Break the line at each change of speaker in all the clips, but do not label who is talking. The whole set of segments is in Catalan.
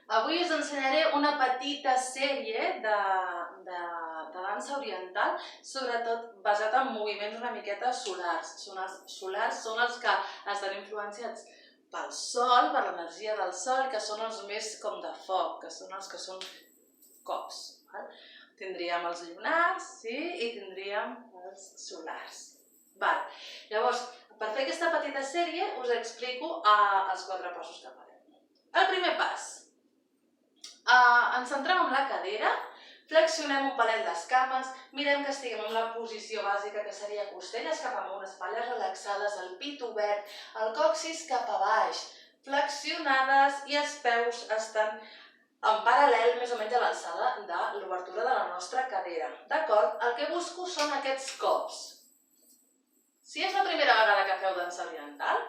Avui us ensenyaré una petita sèrie de dansa oriental, sobretot basat en moviments una miqueta solars. Solars són els que estan influenciats pel sol, per l'energia del sol, que són els més com de foc, que són els que són cops. Tindríem els lunars, i tindríem els solars. Llavors, per fer aquesta petita sèrie us explico els 4 passos que farem. El primer pas. Ens centrem en la cadera, flexionem un palet les cames, mirem que estiguem en la posició bàsica, que seria costelles cap amunt, espatlles relaxades, el pit obert, el còccix cap a baix, flexionades i els peus estan en paral·lel més o menys a l'alçada de l'obertura de la nostra cadera. D'acord? El que busco són aquests cops. Si és la primera vegada que feu dansa oriental,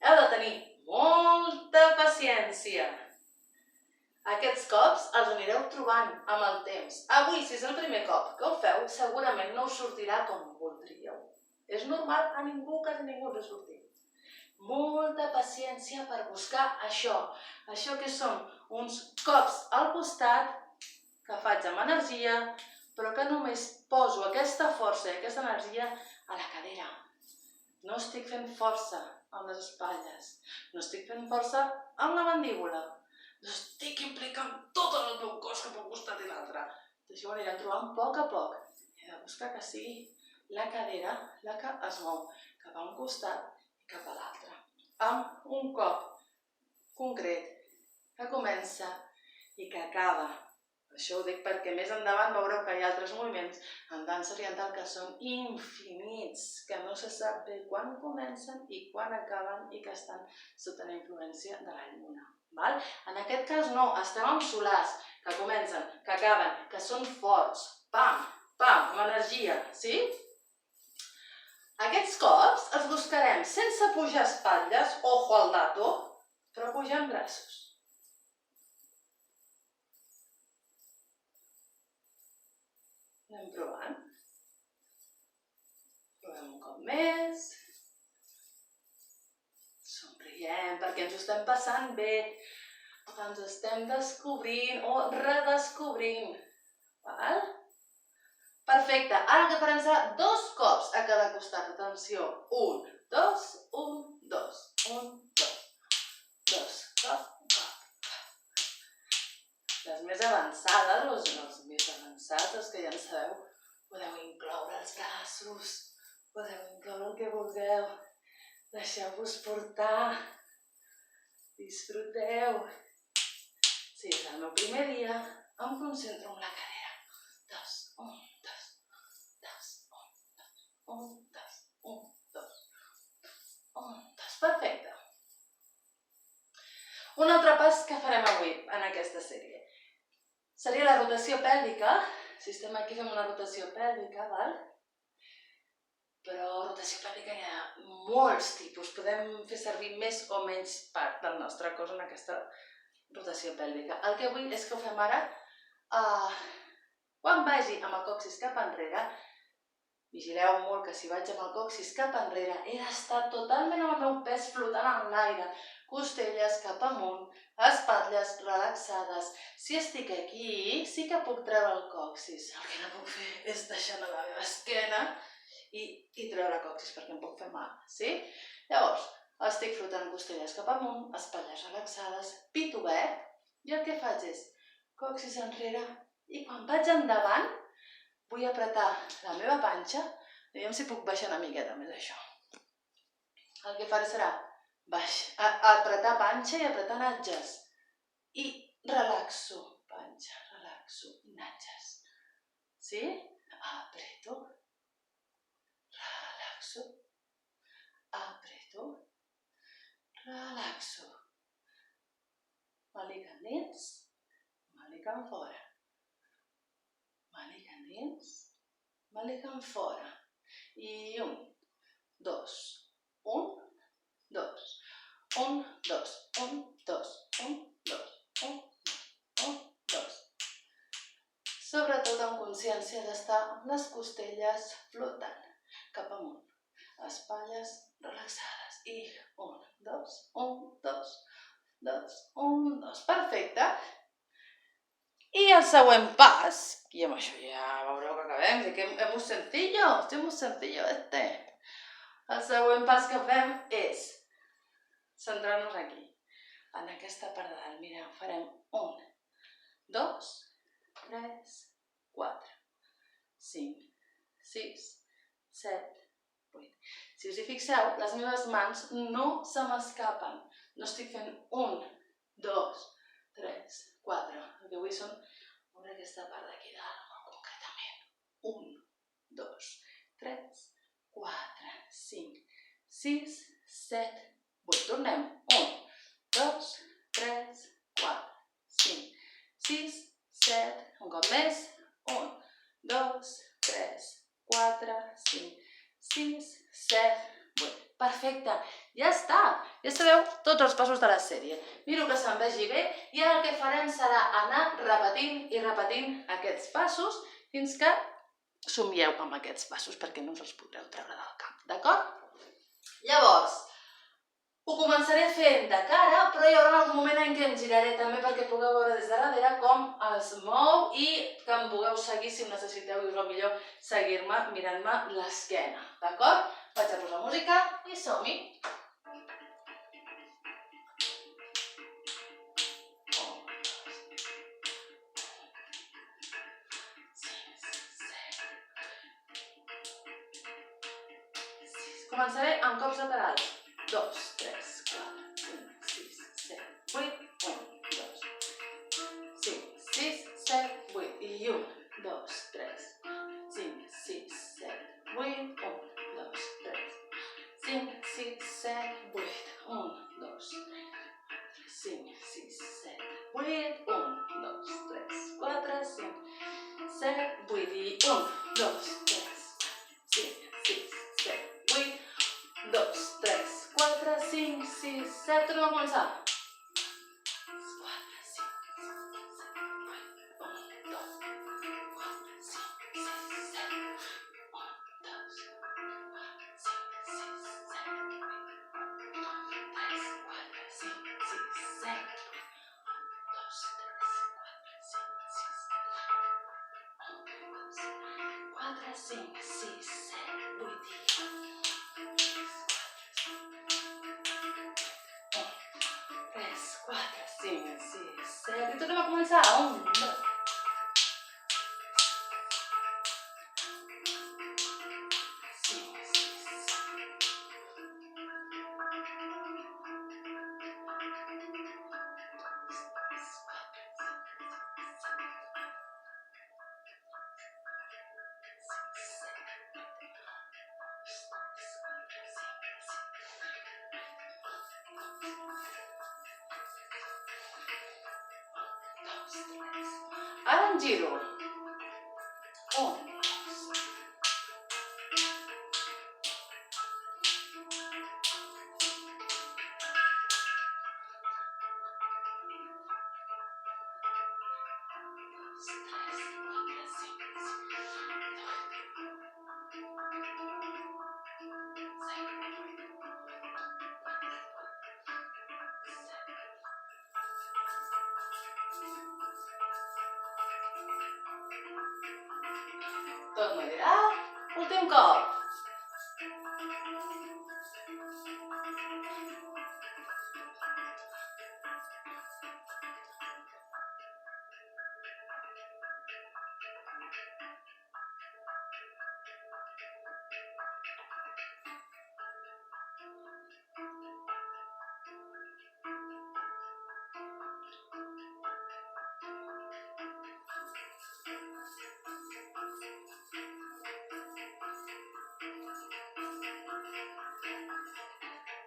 heu de tenir molta paciència. Aquests cops els anireu trobant amb el temps. Avui, si és el primer cop que ho feu, segurament no us sortirà com voldríeu. És normal, a ningú, quasi ningú ens sortir. Molta paciència per buscar això. Això que són uns cops al costat, que faig amb energia, però que només poso aquesta força i aquesta energia a la cadera. No estic fent força amb les espatlles, no estic fent força amb la mandíbula. No estic implicant tot el meu cos cap a un costat i l'altre. Això ho anirem trobant a poc. He de buscar que sigui la cadera la que es mou cap a un costat i cap a l'altre. Amb un cop concret que comença i que acaba. Això ho dic perquè més endavant veureu que hi ha altres moviments en dansa oriental que són infinits, que no se sap bé quan comencen i quan acaben i que estan sota la influència de la lluna. En aquest cas no, estem amb solars, que comencen, que acaben, que són forts, pam, pam, amb energia, sí? Aquests cops els buscarem sense pujar espatlles, ojo al dato, però pujant braços. Anem provant. Provem un cop més. Somriem perquè ens ho estem passant bé. Ens estem descobrint o redescobrint. Perfecte. Ara el que farem serà 2 cops a cada costat. Atenció. 1, 2, 1, 2. 1, 2. 2, cop, cop. Les més avançades, els més avançats, els que ja en sabeu, podeu incloure els braços, podeu incloure el que vulgueu. Deixeu-vos portar. Disfruteu. Si és el meu primer dia, em concentro en la cadera. 2, 1, 2, 2, 1, 2, 1, 2, 1, 2. Perfecte. Un altre pas que farem avui en aquesta sèrie seria la rotació pèlvica. Si estem aquí fem una rotació pèlvica, val? Però rotació pèlvica hi ha molts tipus. Podem fer servir més o menys part del nostre cos en aquesta rotació pèlvica. El que vull és que ho fem ara. Quan vagi amb el còccix cap enrere, vigileu molt que si vaig amb el còccix cap enrere he d'estar totalment amb el meu pes flotant en l'aire. Costelles cap amunt, espatlles relaxades. Si estic aquí, sí que puc treure el còccix. El que no puc fer és deixar anar la meva esquena i treure el còccix perquè em puc fer mal, sí? Llavors, estic flotant costelles cap amunt, espatlles relaxades, pit obert, i el que faig és còccix enrere i quan vaig endavant vull apretar la meva panxa, aviam si puc baixar una miqueta més això. El que faré serà apretar panxa i apretar natges i relaxo panxa, relaxo natges, sí? Apreto, relaxo, apreto, relaxo. Mànic endins, mànic enfora. Mànic endins, mànic enfora. I 1, 2, 1, 2, 1, 2, 1, 2, 1, 2, 1, 1, 2. Sobretot amb consciència d'estar amb les costelles flotant cap amunt. Espatlles relaxades. I 1, 2, 1, 2, 2, 1, 2. Perfecte. el següent pas, i amb això ja veureu que acabem, que es muy sencillo, este. El següent pas que fem és centrar-nos aquí, en aquesta part de dalt. Mireu, farem 1, 2, 3, 4, 5, 6, 7, 8. Si us hi fixeu, les meves mans no se m'escapen. No estic fent 1, 2, 3, 4. El que vull són veure aquesta part d'aquí dalt, molt concretament. 1, 2, 3, 4, 5, 6, 7, 8. Tornem. 1, 2, 3, 4, 5, 6, 7. Un cop més. 1, 2, 3, 4, 5, 6, 7, 8. Perfecte. Ja està. Ja sabeu tots els passos de la sèrie. Miro que se'n vegi bé i ara el que farem serà anar repetint i repetint aquests passos fins que somieu amb aquests passos perquè no us els podreu treure del cap, d'acord? Llavors, ho començaré fent de cara, però hi haurà un moment en què em giraré també perquè pugueu veure des de darrere com es mou i que em pugueu seguir si em necessiteu i us va millor seguir-me mirant-me l'esquena, d'acord? Vaig a posar música i som-hi! Començaré amb cops laterals. 2, 3, 4, 5, 6, 7, 8, 1, 2, 5, 6, 7, 8, i 1, 2, 3, 5, 6, 7, 8, 1, 2, 3, 5, 6, 7, 8, 1, 2, 5, 6, 7, 8, 1, 2, 3, 4, 5, 7, 8, i 1, 2, 3, 5, 6, 7, 8, 2, 3, 4, 5, 6, 7, tornem a començar. 4, 5, 6, 7, 8, 1, 2, 4, 5, 6, 7, 1, 2, 5, 6, 7, 8, 3, 4, 5, 6, 7, 2, 3, 4, 5, 6, 7, 8, 4, 5, 6, 7, i tornem a començar. 1, 2, 5, 6, 7, 8. Ara em giro. 1, 2, tot m'ho dirà. Últim cop.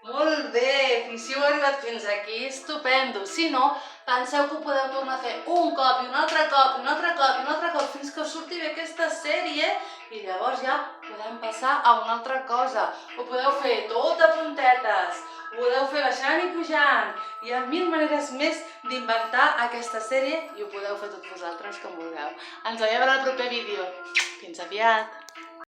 Molt bé, i si heu arribat fins aquí, estupendo. Si no, penseu que ho podeu tornar a fer un cop i un altre cop i un altre cop i un altre cop fins que us surti bé aquesta sèrie i llavors ja podem passar a una altra cosa. Ho podeu fer tot a puntetes, ho podeu fer baixant i pujant. Hi ha 1000 maneres més d'inventar aquesta sèrie i ho podeu fer tots vosaltres com vulgueu. Ens veiem en el proper vídeo. Fins aviat!